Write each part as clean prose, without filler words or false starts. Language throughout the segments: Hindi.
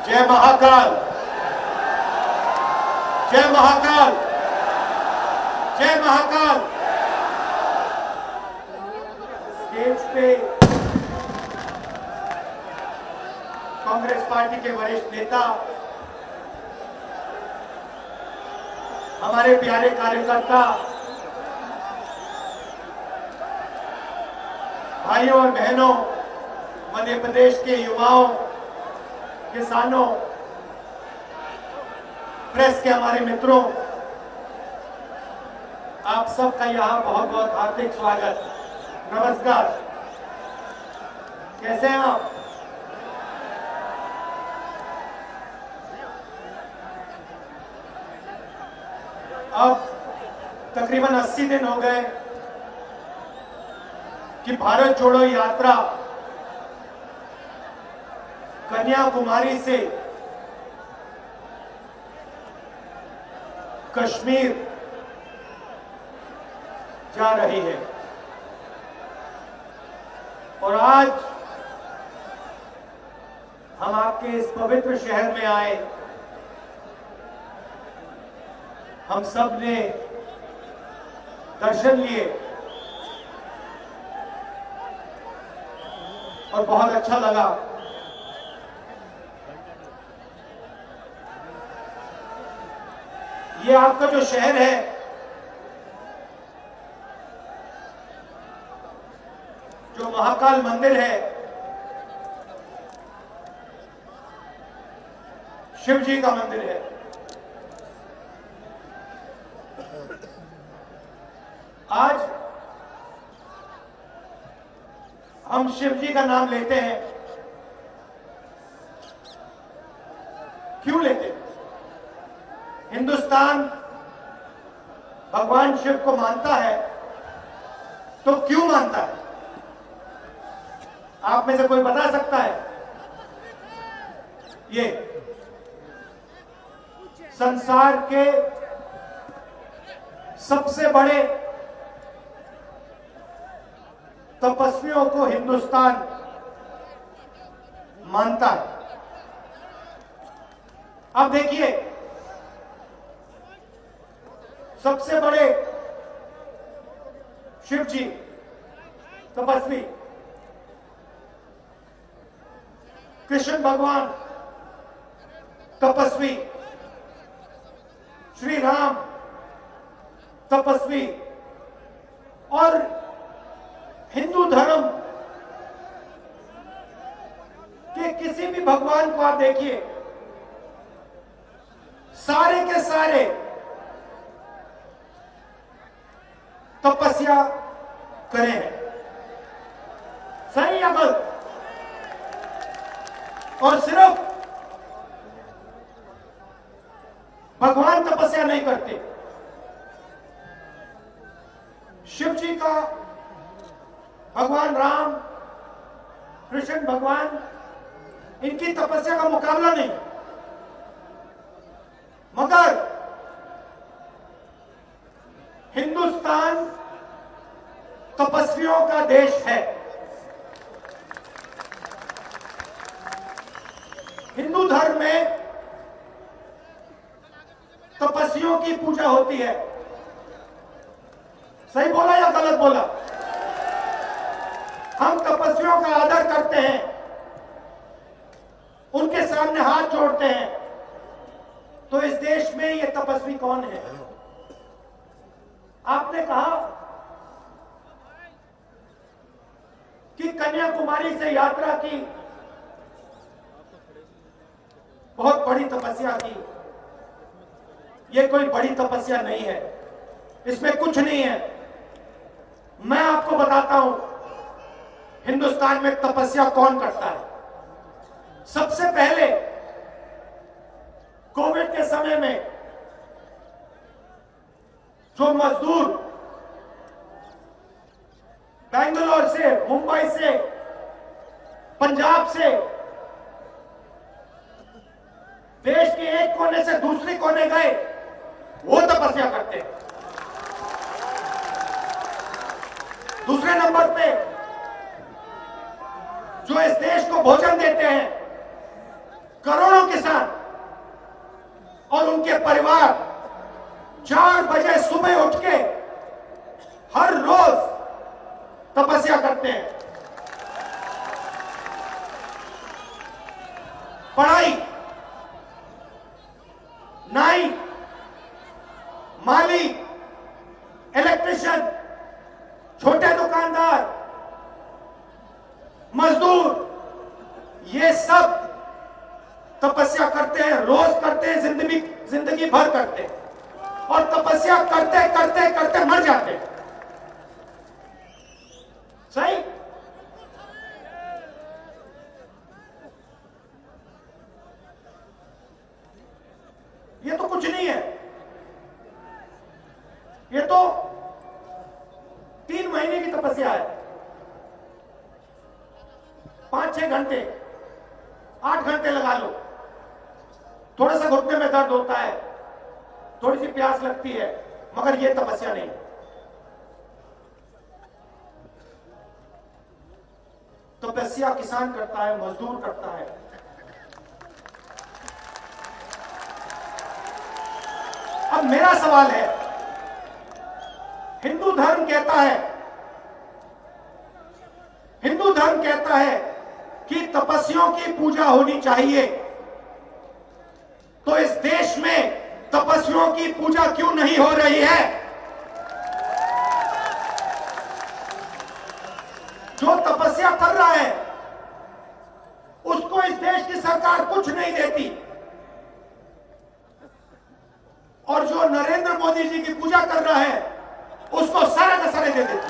जय महाकाल, जय महाकाल, जय महाकाल। स्टेज पे कांग्रेस पार्टी के वरिष्ठ नेता, हमारे प्यारे कार्यकर्ता, भाइयों और बहनों, मध्य प्रदेश के युवाओं, किसानों, प्रेस के हमारे मित्रों, आप सबका यहां बहुत बहुत हार्दिक स्वागत। नमस्कार, कैसे हैं आप? अब तकरीबन 80 दिन हो गए कि भारत जोड़ो यात्रा कन्याकुमारी से कश्मीर जा रही है और आज हम आपके इस पवित्र शहर में आए। हम सब ने दर्शन लिए और बहुत अच्छा लगा। ये आपका जो शहर है, जो महाकाल मंदिर है, शिव जी का मंदिर है। आज हम शिव जी का नाम लेते हैं। क्यों लेते हैं? हिंदुस्तान भगवान शिव को मानता है, तो क्यों मानता है? आप में से कोई बता सकता है? ये संसार के सबसे बड़े तपस्वियों को हिंदुस्तान मानता है। अब देखिए, सबसे बड़े शिव जी तपस्वी कृष्ण भगवान तपस्वी, श्री राम तपस्वी, और हिंदू धर्म के किसी भी भगवान को आप देखिए, सारे के सारे तपस्या करे हैं। सही या गलत? और सिर्फ भगवान तपस्या नहीं करते, शिव जी का भगवान राम, कृष्ण भगवान, इनकी तपस्या का मुकाबला नहीं। मगर हिंदुस्तान तपस्वियों का देश है। हिंदू धर्म में तपस्वियों की पूजा होती है। सही बोला या गलत बोला? हम तपस्वियों का आदर करते हैं, उनके सामने हाथ जोड़ते हैं। तो इस देश में ये तपस्वी कौन है? आपने कहा कि कन्याकुमारी से यात्रा की, बहुत बड़ी तपस्या की। ये कोई बड़ी तपस्या नहीं है, इसमें कुछ नहीं है। मैं आपको बताता हूं हिंदुस्तान में तपस्या कौन करता है। सबसे पहले कोविड के समय में जो मजदूर बेंगलोर से, मुंबई से, पंजाब से, देश के एक कोने से दूसरे कोने गए, वो तपस्या करते हैं। दूसरे नंबर पे जो इस देश को भोजन देते हैं, करोड़ों किसान और उनके परिवार 4 बजे सुबह उठ के हर रोज तपस्या करते हैं। पढ़ाई, नाई, माली, इलेक्ट्रिशियन, छोटे दुकानदार, मजदूर, ये सब तपस्या करते हैं, रोज करते हैं, जिंदगी भर करते हैं और तपस्या करते करते करते मर जाते हैं। सही? ये तो कुछ नहीं है, ये तो 3 महीने की तपस्या है। 5-6 घंटे, 8 घंटे लगा लो। थोड़ा सा घुटने में दर्द होता है, थोड़ी सी प्यास लगती है, मगर ये तपस्या नहीं। तपस्या किसान करता है, मजदूर करता है। अब मेरा सवाल है, हिंदू धर्म कहता है कि तपस्वियों की पूजा होनी चाहिए, तो इस देश में तपस्वियों की पूजा क्यों नहीं हो रही है? जो तपस्या कर रहा है उसको इस देश की सरकार कुछ नहीं देती, और जो नरेंद्र मोदी जी की पूजा कर रहा है उसको सारे का सारे दे देती।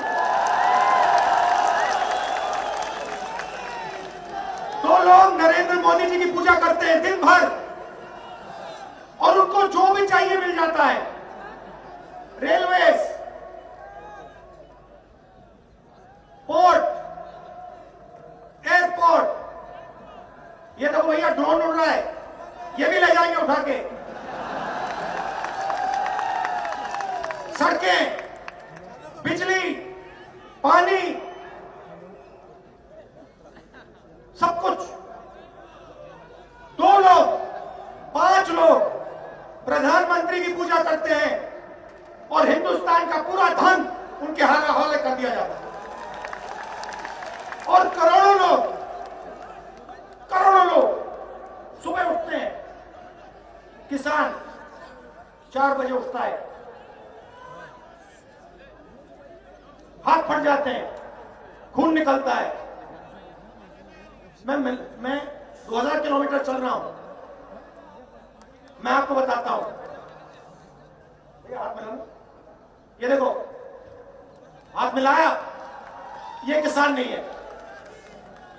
2 लोग नरेंद्र मोदी जी की पूजा करते हैं दिन भर और उनको जो भी चाहिए मिल जाता है। रेलवेज, पोर्ट, एयरपोर्ट, ये देखो भैया ड्रोन उड़ रहा है, ये भी ले जाएंगे उठा के। सड़कें, बिजली, पानी, सब कुछ। 2 लोग, 5 लोग प्रधानमंत्री की पूजा करते हैं और हिंदुस्तान का पूरा धन उनके हवाले कर दिया जाता है। और करोड़ों लोग सुबह उठते हैं। किसान 4 बजे उठता है, हाथ फट जाते हैं, खून निकलता है। मैं 2000 किलोमीटर चल रहा हूं, मैं आपको बताता हूं। हाथ मिला, ये देखो हाथ मिलाया, ये किसान नहीं है,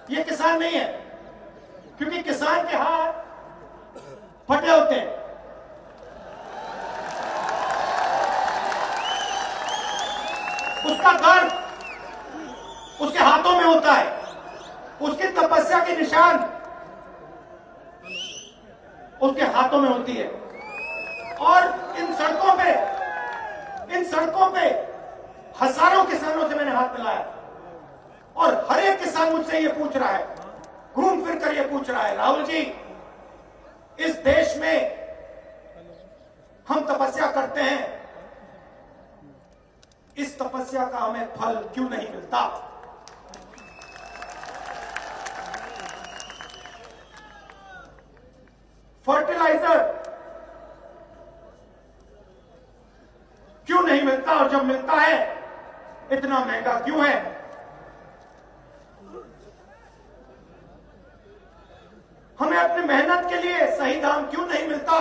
ये किसान नहीं है, क्योंकि किसान के हाथ फटे होते हैं। उसका दर्द उसके हाथों में होता है, उसकी तपस्या की निशान उसके हाथों में होती है। और इन सड़कों पे हजारों किसानों से मैंने हाथ मिलाया और हर एक किसान मुझसे ये पूछ रहा है, घूम फिर कर ये पूछ रहा है, राहुल जी, इस देश में हम तपस्या करते हैं, इस तपस्या का हमें फल क्यों नहीं मिलता? फर्टिलाइजर क्यों नहीं मिलता, और जब मिलता है इतना महंगा क्यों है? हमें अपनी मेहनत के लिए सही दाम क्यों नहीं मिलता?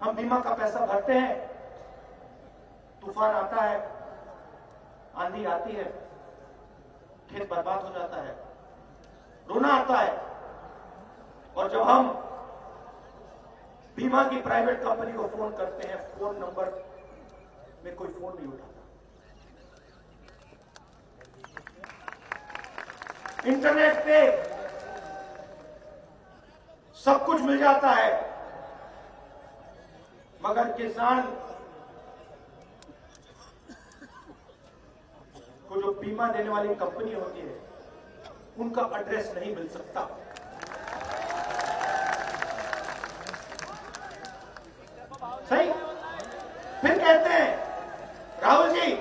हम बीमा का पैसा भरते हैं, तूफान आता है, आंधी आती है, खेत बर्बाद हो जाता है, रोना आता है। और जब हम बीमा की प्राइवेट कंपनी को फोन करते हैं, फोन नंबर में कोई फोन नहीं उठाता। इंटरनेट पे सब कुछ मिल जाता है, मगर किसान को जो बीमा देने वाली कंपनी होती है उनका एड्रेस नहीं मिल सकता। सही। फिर कहते हैं राहुल जी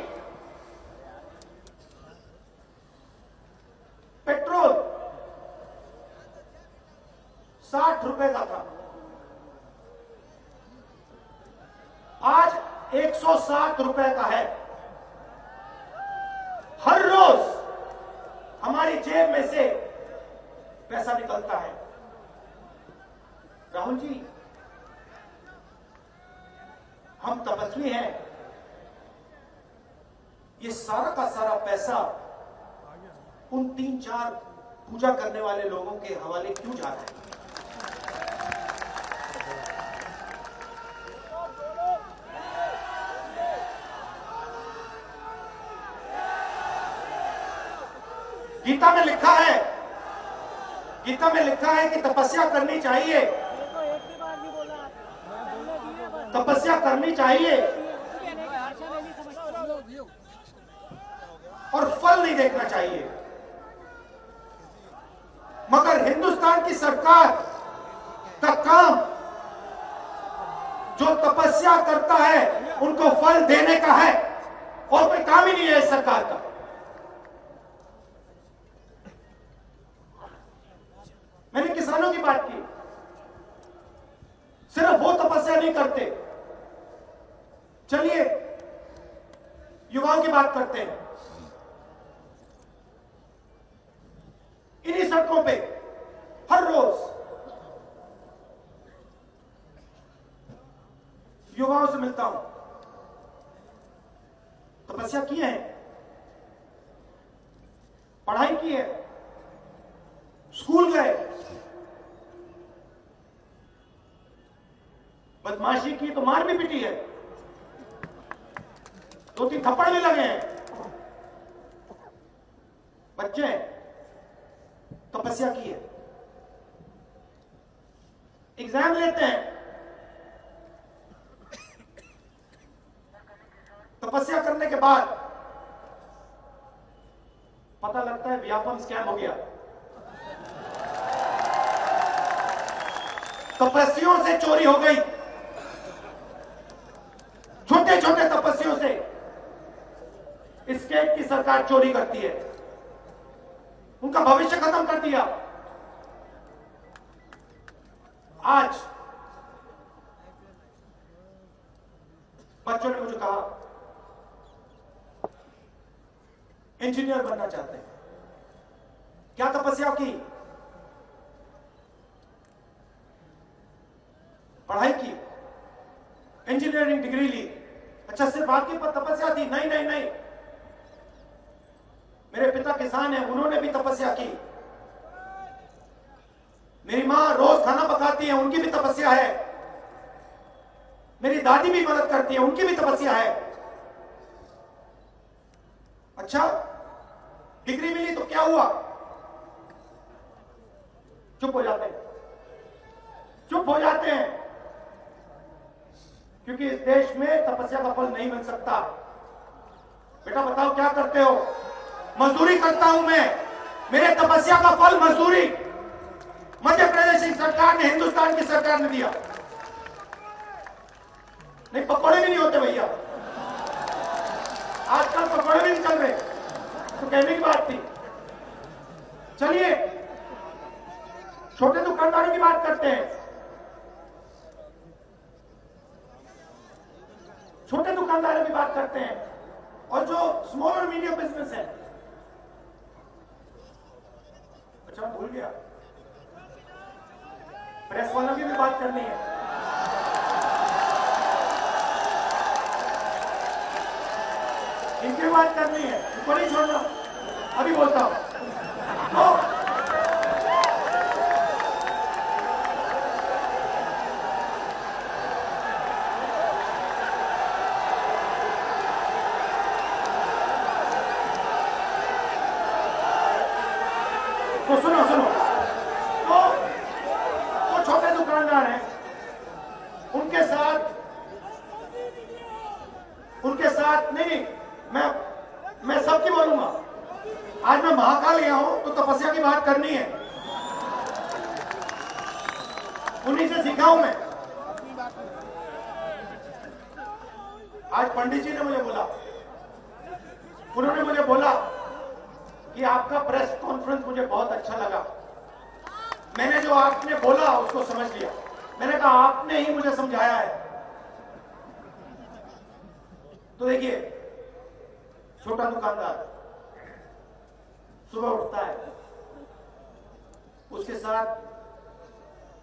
पेट्रोल 60 रुपए का था, आज 160 रुपए का है। हर रोज हमारी जेब में से पैसा निकलता है। राहुल जी हम तपस्वी हैं, ये सारा का सारा पैसा उन 3-4 पूजा करने वाले लोगों के हवाले क्यों जा रहा है? गीता में लिखा है, गीता में लिखा है कि तपस्या करनी चाहिए, तपस्या करनी चाहिए और फल नहीं देखना चाहिए। मगर हिंदुस्तान की सरकार का काम जो तपस्या करता है उनको फल देने का है, और कोई काम ही नहीं है इस सरकार का। मैंने किसानों की बात की, सिर्फ वो तपस्या नहीं करते। चलिए युवाओं की बात करते हैं। इन्हीं सड़कों पे हर रोज युवाओं से मिलता हूं, तपस्या की है, पढ़ाई की है, स्कूल गए, बदमाशी की तो मार भी पिटी है, 2-3 थप्पड़ भी लगे हैं। बच्चे तपस्या की है, एग्जाम लेते हैं, तपस्या करने के बाद पता लगता है व्यापम स्कैम हो गया। तपस्वियों से चोरी हो गई, छोटे छोटे तपस्वियों से स्टेट की सरकार चोरी करती है, उनका भविष्य खत्म कर दिया। आज बच्चों ने मुझे कहा इंजीनियर बनना चाहते हैं। क्या तपस्या की? पढ़ाई की, इंजीनियरिंग डिग्री ली। अच्छा, सिर्फ आपकी तपस्या थी? नहीं नहीं नहीं, मेरे पिता किसान हैं, उन्होंने भी तपस्या की। मेरी मां रोज खाना पकाती है, उनकी भी तपस्या है। मेरी दादी भी मदद करती है, उनकी भी तपस्या है। अच्छा, डिग्री मिली तो क्या हुआ? चुप हो जाते हैं, चुप हो जाते हैं, क्योंकि इस देश में तपस्या का फल नहीं मिल सकता। बेटा बताओ क्या करते हो? मजदूरी करता हूं मैं, मेरे तपस्या का फल मजदूरी मध्य प्रदेश की सरकार ने, हिंदुस्तान की सरकार ने दिया। नहीं, पकौड़े भी नहीं होते भैया, आजकल पकौड़े भी नहीं चल रहे, तो कहने की बात थी। चलिए छोटे दुकानदारों की बात करते हैं। छोटे दुकानदारों की बात करते हैं, और जो स्मॉल और मीडियम बिजनेस है। अच्छा, भूल गया, प्रेस वालों की भी बात करनी है। इनकी बात करनी है, इनको नहीं छोड़ना। अभी बोलता हूं तो सुनो सुनो, तो छोटे दुकानदार हैं, उनके साथ नहीं, मैं सबकी बोलूंगा। आज मैं महाकाल गया हूं तो तपस्या की बात उन्हीं से सीखा हूं मैं। आज पंडित जी ने मुझे बोला, उन्होंने मुझे बोला कि आपका प्रेस कॉन्फ्रेंस मुझे बहुत अच्छा लगा, मैंने जो आपने बोला उसको समझ लिया। मैंने कहा आपने ही मुझे समझाया है। तो देखिए, छोटा दुकानदार सुबह उठता है, उसके साथ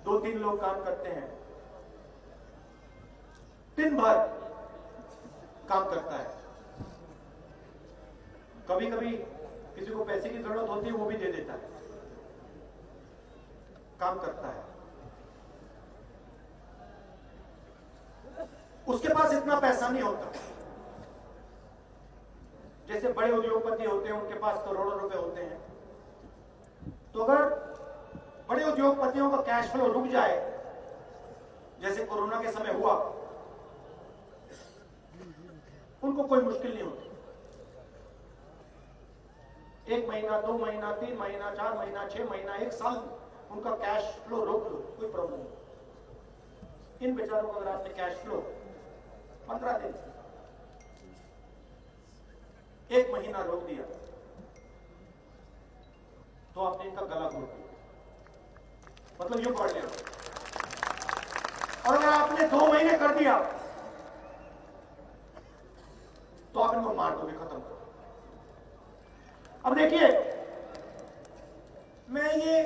2-3 लोग काम करते हैं, दिन भर काम करता है। कभी कभी किसी को पैसे की जरूरत होती है, वो भी दे देता है, काम करता है। उसके पास इतना पैसा नहीं होता जैसे बड़े उद्योगपति होते हैं, उनके पास करोड़ों रुपए होते हैं। तो अगर बड़े उद्योगपतियों का कैश फ्लो रुक जाए, जैसे कोरोना के समय हुआ, उनको कोई मुश्किल नहीं होती। 1 महीना, 2 महीना, 3 महीना, 4 महीना, 6 महीना, 1 साल उनका कैश फ्लो रोक लो, कोई प्रॉब्लम नहीं। इन बेचारों को अगर आपने कैश फ्लो 15 दिन, 1 महीना रोक दिया, तो आपने इनका गला घोट दिया, मतलब यूं पढ़ लिया। और अगर आपने 2 महीने कर दिया, तो आप इनको मार दोगे, खत्म करो। अब देखिए, मैं ये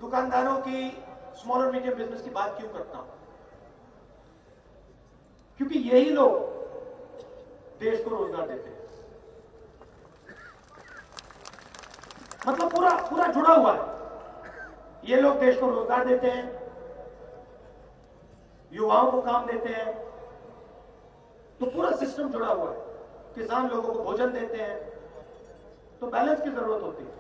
दुकानदारों की, स्मॉल और मीडियम बिजनेस की बात क्यों करता हूं? क्योंकि यही लोग देश को रोजगार देते हैं। मतलब पूरा जुड़ा हुआ है। ये लोग देश को रोजगार देते हैं, युवाओं को काम देते हैं, तो पूरा सिस्टम जुड़ा हुआ है। किसान लोगों को भोजन देते हैं, तो बैलेंस की जरूरत होती है।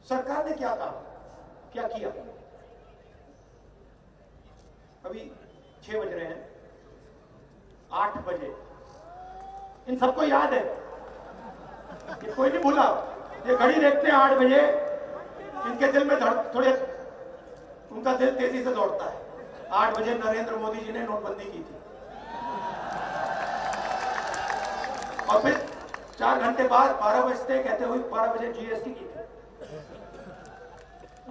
सरकार ने क्या कहा, क्या किया? अभी 6 बज रहे हैं, 8 बजे, इन सबको याद है, ये कोई नहीं भूला। ये घड़ी देखते हैं 8 बजे, इनके दिल में थोड़े, उनका दिल तेजी से दौड़ता है। 8 बजे नरेंद्र मोदी जी ने नोटबंदी की थी, और फिर 4 घंटे बाद 12 बजते कहते हुए 12 बजे जीएसटी की थी।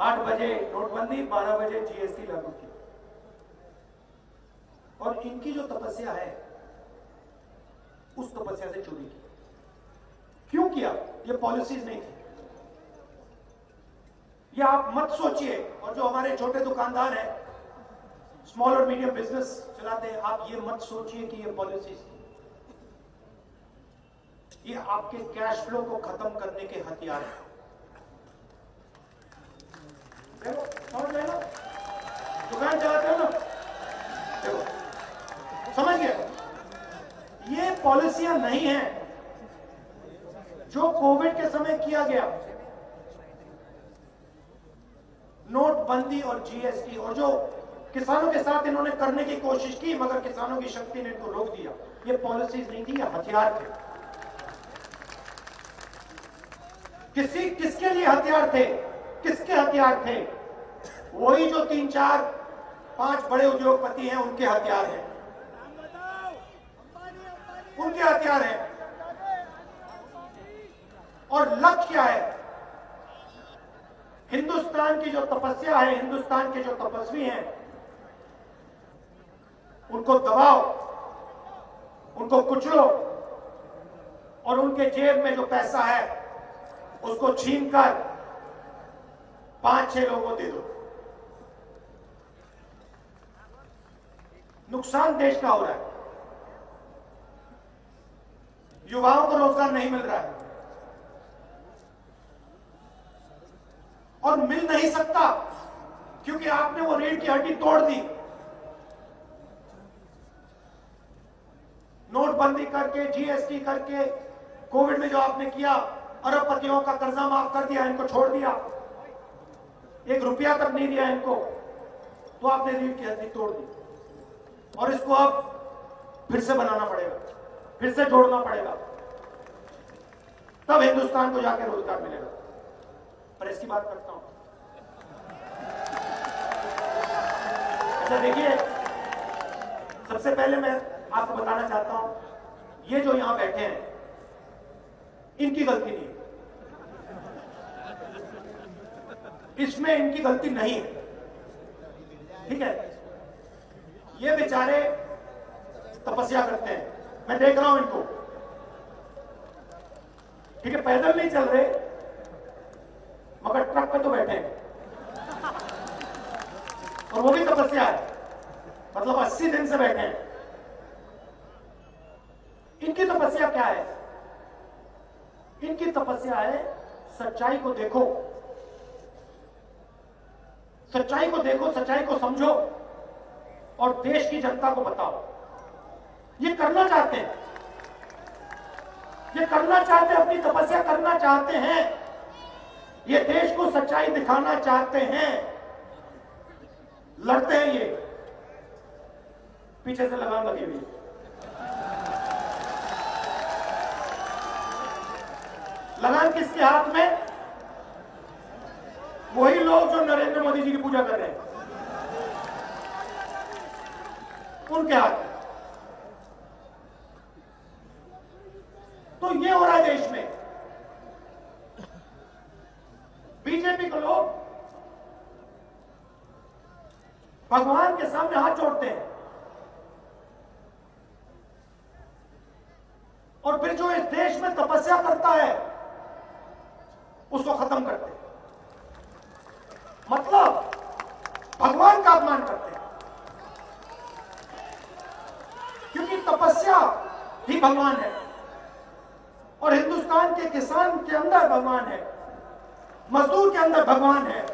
8 बजे नोटबंदी, 12 बजे जीएसटी लागू की। और इनकी जो तपस्या है, उस तपस्या से चोरी की। क्यों किया? ये पॉलिसीज नहीं थी। ये आप मत सोचिए, और जो हमारे छोटे दुकानदार हैं, स्मॉल और मीडियम बिजनेस चलाते हैं, आप ये मत सोचिए कि ये पॉलिसीज थी। ये आपके कैश फ्लो को खत्म करने के हथियार हैं। देखो, समझ गए ना? दुकान चलाते हो ना, देखो, समझ गए? ये पॉलिसियां नहीं हैं जो कोविड के समय किया गया, नोटबंदी और जीएसटी, और जो किसानों के साथ इन्होंने करने की कोशिश की, मगर किसानों की शक्ति ने इनको रोक दिया। ये पॉलिसीज नहीं थी, ये हथियार थे। किसके लिए हथियार थे? किसके हथियार थे? वही जो 3, 4, 5 बड़े उद्योगपति हैं, उनके हथियार हैं, उनके हथियार हैं। और लक्ष्य क्या है? हिंदुस्तान की जो तपस्या है, हिंदुस्तान के जो तपस्वी हैं, उनको दबाओ, उनको कुचलो, और उनके जेब में जो पैसा है उसको छीनकर 5-6 लोगों को दे दो। नुकसान देश का हो रहा है, युवाओं को रोजगार नहीं मिल रहा है, और मिल नहीं सकता क्योंकि आपने वो रीढ़ की हड्डी तोड़ दी। नोटबंदी करके, जीएसटी करके, कोविड में जो आपने किया, अरबपतियों का कर्जा माफ कर दिया, इनको छोड़ दिया, 1 रुपया तक नहीं दिया इनको, तो आपने रीढ़ की हड्डी तोड़ दी। और इसको अब फिर से बनाना पड़ेगा, फिर से जोड़ना पड़ेगा, तब हिंदुस्तान को जाकर रोजगार मिलेगा। पर इसकी बात करता हूं, अच्छा देखिए, सबसे पहले मैं आपको बताना चाहता हूं, ये जो यहां बैठे हैं इनकी गलती नहीं है, इसमें इनकी गलती नहीं है, ठीक है। ये बेचारे तपस्या करते हैं, मैं देख रहा हूं इनको, ठीक है, पैदल नहीं चल रहे मगर ट्रक पे तो बैठे हैं, और वो भी तपस्या है, मतलब 80 दिन से बैठे हैं। इनकी तपस्या क्या है? इनकी तपस्या है सच्चाई को देखो, सच्चाई को देखो, सच्चाई को समझो और देश की जनता को बताओ। ये करना चाहते हैं, ये करना चाहते हैं, अपनी तपस्या करना चाहते हैं, ये देश को सच्चाई दिखाना चाहते हैं, लड़ते हैं। ये पीछे से लगाम लगी हुई है, लगाम किसके हाथ में? वही लोग जो नरेंद्र मोदी जी की पूजा कर रहे हैं, उनके हाथ में। तो ये हो रहा है देश में। बीजेपी के लोग भगवान के सामने हाथ जोड़ते हैं और फिर जो इस देश में तपस्या करता है उसको खत्म करते हैं, मतलब भगवान का अपमान करते हैं, क्योंकि तपस्या ही भगवान है और हिंदुस्तान के किसान के अंदर भगवान है, मजदूर के अंदर भगवान है,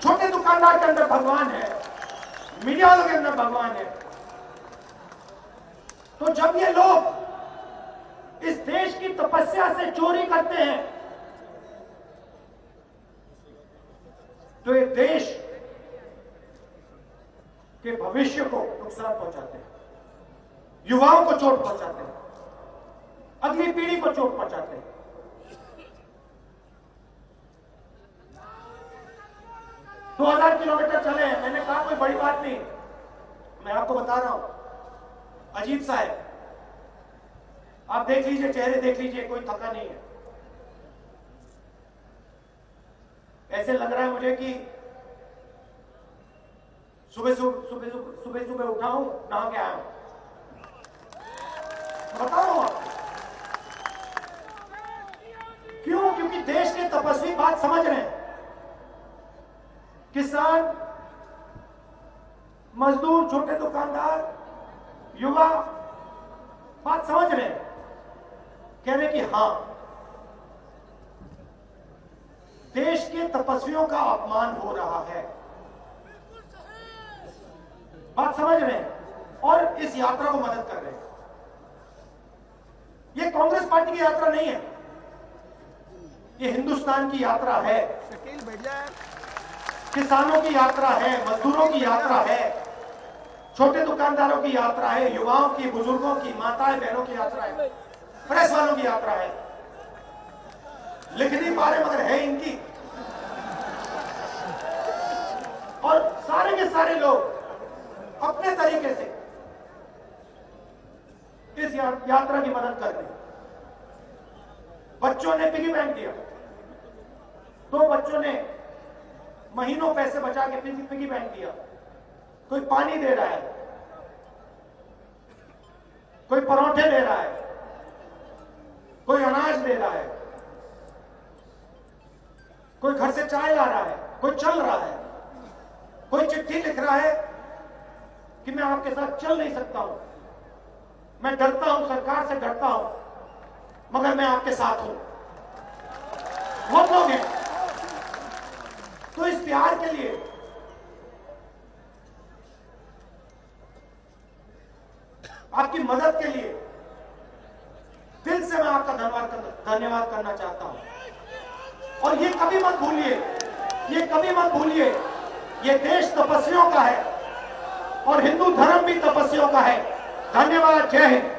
छोटे दुकानदार के अंदर भगवान है, मीडिया वालों के अंदर भगवान है। तो जब ये लोग इस देश की तपस्या से चोरी करते हैं तो ये देश के भविष्य को नुकसान पहुंचाते हैं, युवाओं को चोट पहुंचाते हैं, अगली पीढ़ी को चोट पहुंचाते हैं। दो 2000 किलोमीटर चले हैं, मैंने कहा कोई बड़ी बात नहीं, मैं आपको बता रहा हूं, अजीब सा है। आप देख लीजिए, चेहरे देख लीजिए, कोई थका नहीं है। ऐसे लग रहा है मुझे कि सुबह उठा हूं, नहा के आया हूं। बता रहा हूं आपको क्यों? क्योंकि देश के तपस्वी बात समझ रहे हैं, किसान, मजदूर, छोटे दुकानदार, युवा बात समझ रहे हैं, कह रहे कि हां, देश के तपस्वियों का अपमान हो रहा है, बात समझ रहे हैं और इस यात्रा को मदद कर रहे हैं। ये कांग्रेस पार्टी की यात्रा नहीं है, ये हिंदुस्तान की यात्रा है, किसानों की यात्रा है, मजदूरों की यात्रा है, छोटे दुकानदारों की यात्रा है, युवाओं की, बुजुर्गों की, माताएं बहनों की यात्रा है, प्रेस वालों की यात्रा है। लिख नहीं पा रहे मगर है इनकी। और सारे के सारे लोग अपने तरीके से इस यात्रा की मदद करते हैं। बच्चों ने पिगी बैंक दिया, 2 बच्चों ने महीनों पैसे बचा के पिगी बैंक दिया। कोई पानी दे रहा है, कोई परोठे दे रहा है, कोई अनाज दे रहा है, कोई घर से चाय ला रहा है, कोई चल रहा है, कोई चिट्ठी लिख रहा है कि मैं आपके साथ चल नहीं सकता हूं, मैं डरता हूं, सरकार से डरता हूं, मगर मैं आपके साथ हूं। बहुत लोग हैं। तो इस प्यार के लिए आपकी मदद के लिए दिल से मैं आपका धन्यवाद करना चाहता हूं। और ये कभी मत भूलिए, ये कभी मत भूलिए, ये देश तपस्वियों का है और हिंदू धर्म भी तपस्वियों का है। धन्यवाद। जय हिंद।